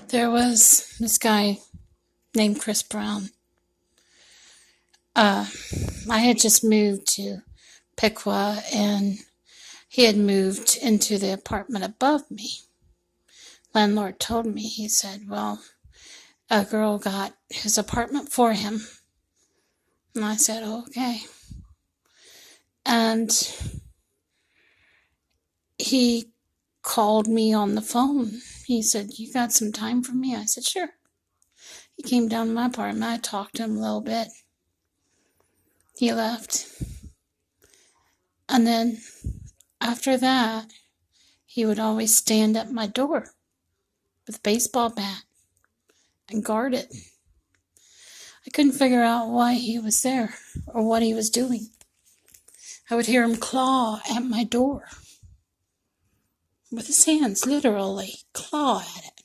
There was this guy named Chris Brown. I had just moved to Piqua, and he had moved into the apartment above me. Landlord told me, he said, well, a girl got his apartment for him. And I said, okay. And he called me on the phone. He said, you got some time for me? I said, sure. He came down to my apartment. I talked to him a little bit. He left. And then after that, he would always stand at my door with a baseball bat and guard it. I couldn't figure out why he was there or what he was doing. I would hear him claw at my door with his hands, literally claw at it.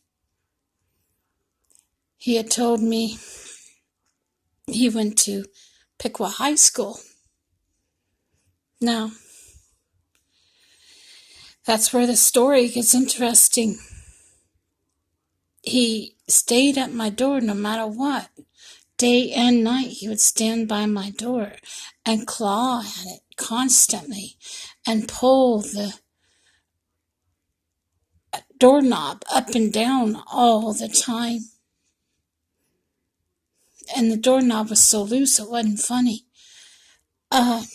He had told me he went to Piqua High School. Now, that's where the story gets interesting. He stayed at my door no matter what. Day and night, he would stand by my door and claw at it constantly and pull the doorknob up and down all the time. And the doorknob was so loose, it wasn't funny. And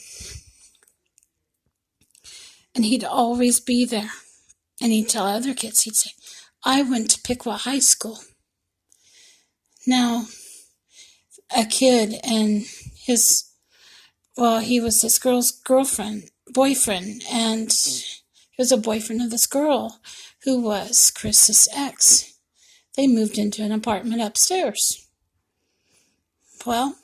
he'd always be there. And he'd tell other kids, he'd say, I went to Piqua High School. Now, a kid and he was this girl's boyfriend, and he was a boyfriend of this girl who was Chris's ex. They moved into an apartment upstairs. Well,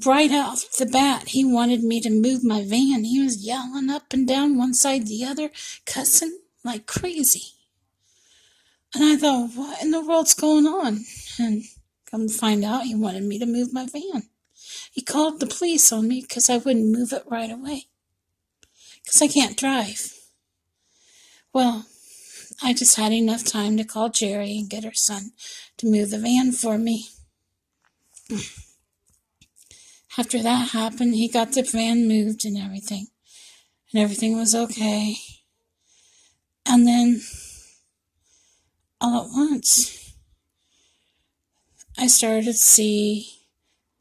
right off the bat, he wanted me to move my van. He was yelling up and down one side the other, cussing like crazy. And I thought, what in the world's going on? And come to find out, he wanted me to move my van. He called the police on me because I wouldn't move it right away. Because I can't drive. Well, I just had enough time to call Jerry and get her son to move the van for me. After that happened, he got the van moved and everything. And everything was okay. And then, all at once, I started to see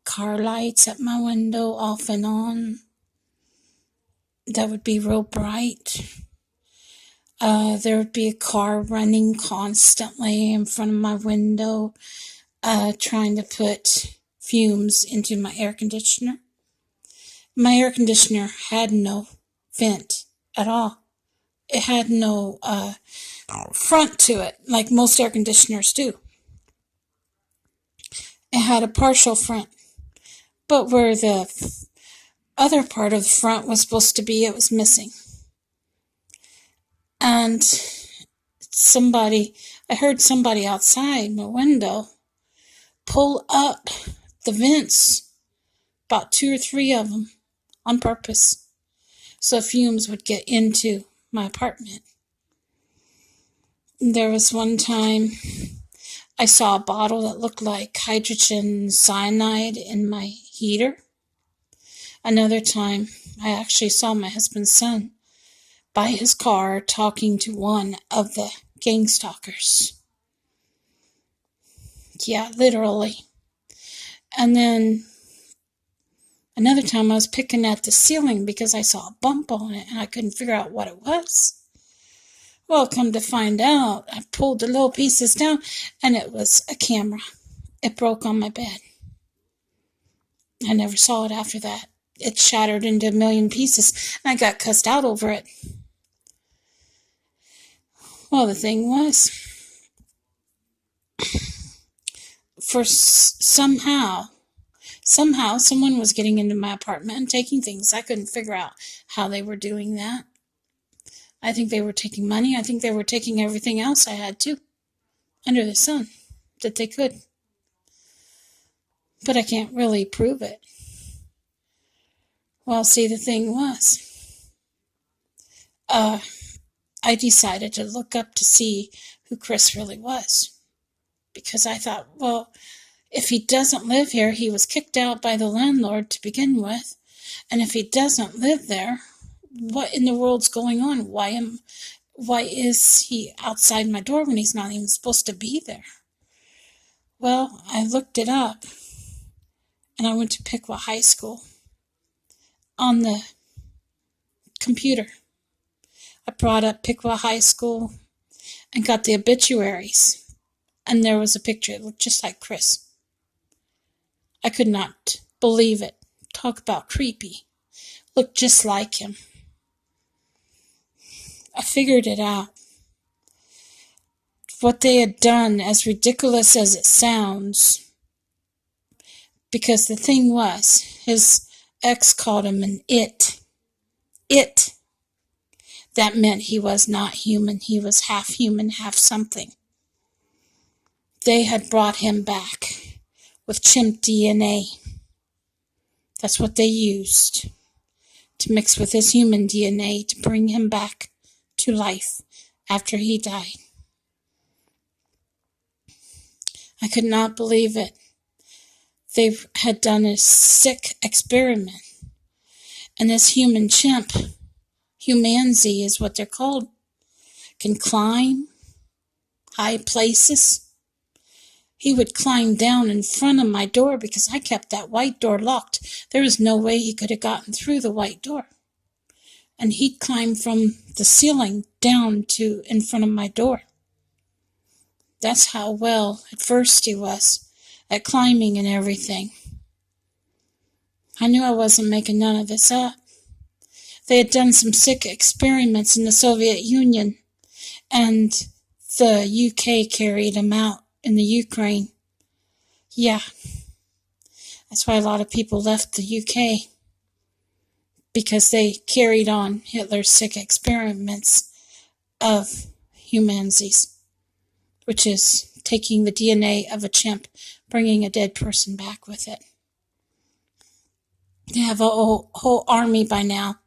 car lights at my window off and on that would be real bright. There would be a car running constantly in front of my window, trying to put fumes into my air conditioner. My air conditioner had no vent at all. It had no front to it, like most air conditioners do. It had a partial front, but where the other part of the front was supposed to be, it was missing. And I heard somebody outside my window pull up the vents, about 2 or 3 of them, on purpose, so fumes would get into my apartment. There was one time I saw a bottle that looked like hydrogen cyanide in my heater. Another time, I actually saw my husband's son by his car talking to one of the gang stalkers. Yeah, literally. And then another time I was picking at the ceiling because I saw a bump on it and I couldn't figure out what it was. Well, come to find out, I pulled the little pieces down and it was a camera. It broke on my bed. I never saw it after that. It shattered into a million pieces and I got cussed out over it. Well, the thing was, somehow someone was getting into my apartment and taking things. I couldn't figure out how they were doing that. I think they were taking money. I think they were taking everything else I had too, under the sun, that they could. But I can't really prove it. Well, see, the thing was, I decided to look up to see who Chris really was. Because I thought, well, if he doesn't live here, he was kicked out by the landlord to begin with. And if he doesn't live there, what in the world's going on? Why is he outside my door when he's not even supposed to be there? Well, I looked it up, and I went to Piqua High School on the computer. I brought up Piqua High School and got the obituaries, and there was a picture. It looked just like Chris. I could not believe it. Talk about creepy. Looked just like him. I figured it out. What they had done, as ridiculous as it sounds, because the thing was, his ex called him an it. It. That meant he was not human. He was half human, half something. They had brought him back with chimp DNA. That's what they used to mix with his human DNA to bring him back to life after he died. I could not believe it. They had done a sick experiment. And this human chimp, Humanzee is what they're called, can climb high places. He would climb down in front of my door because I kept that white door locked. There was no way he could have gotten through the white door. And he'd climb from the ceiling down to in front of my door. That's how well at first he was at climbing and everything. I knew I wasn't making none of this up. They had done some sick experiments in the Soviet Union, and the UK carried him out in the Ukraine. Yeah, that's why a lot of people left the UK, because they carried on Hitler's sick experiments of Humanzees, which is taking the DNA of a chimp, bringing a dead person back with it. They have a whole army by now.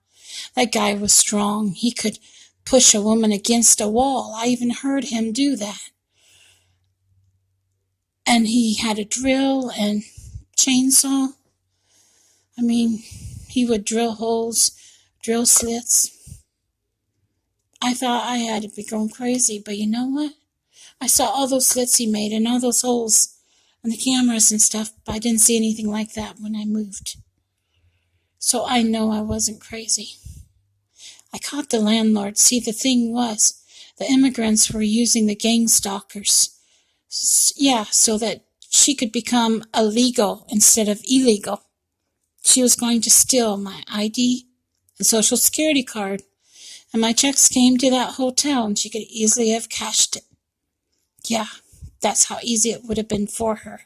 That guy was strong. He could push a woman against a wall. I even heard him do that. And he had a drill and chainsaw. I mean, he would drill holes, drill slits. I thought I had to be going crazy, but you know what? I saw all those slits he made and all those holes and the cameras and stuff, but I didn't see anything like that when I moved. So I know I wasn't crazy. I caught the landlord. See, the thing was, the immigrants were using the gang stalkers. Yeah, so that she could become illegal instead of illegal. She was going to steal my ID and social security card. And my checks came to that hotel and she could easily have cashed it. Yeah, that's how easy it would have been for her.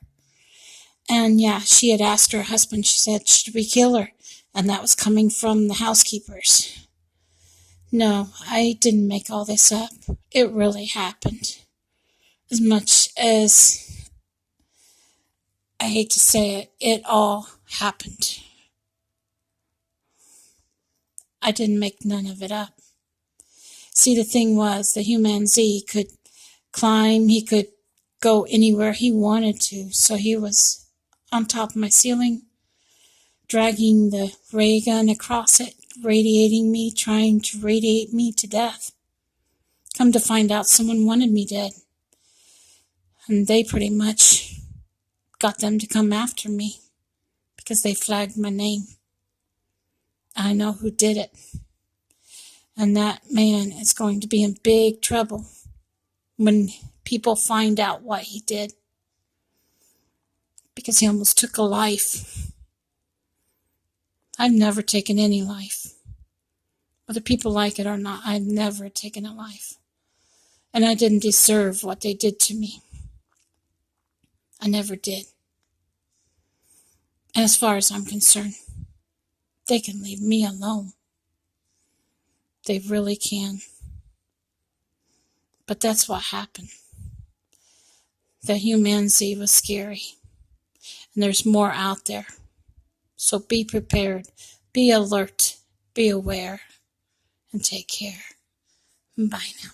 And yeah, she had asked her husband, she said, should we kill her? And that was coming from the housekeepers. No, I didn't make all this up. It really happened. As much as I hate to say it, it all happened. I didn't make none of it up. See, the thing was, the Humanzee could climb, he could go anywhere he wanted to, so he was on top of my ceiling, dragging the ray gun across it, radiating me, trying to radiate me to death. Come to find out, someone wanted me dead. And they pretty much got them to come after me because they flagged my name. I know who did it. And that man is going to be in big trouble when people find out what he did. Because he almost took a life. I've never taken any life. Whether people like it or not, I've never taken a life. And I didn't deserve what they did to me. I never did. And as far as I'm concerned, they can leave me alone. They really can. But that's what happened. The Humanzee was scary. And there's more out there. So be prepared, be alert, be aware, and take care. Bye now.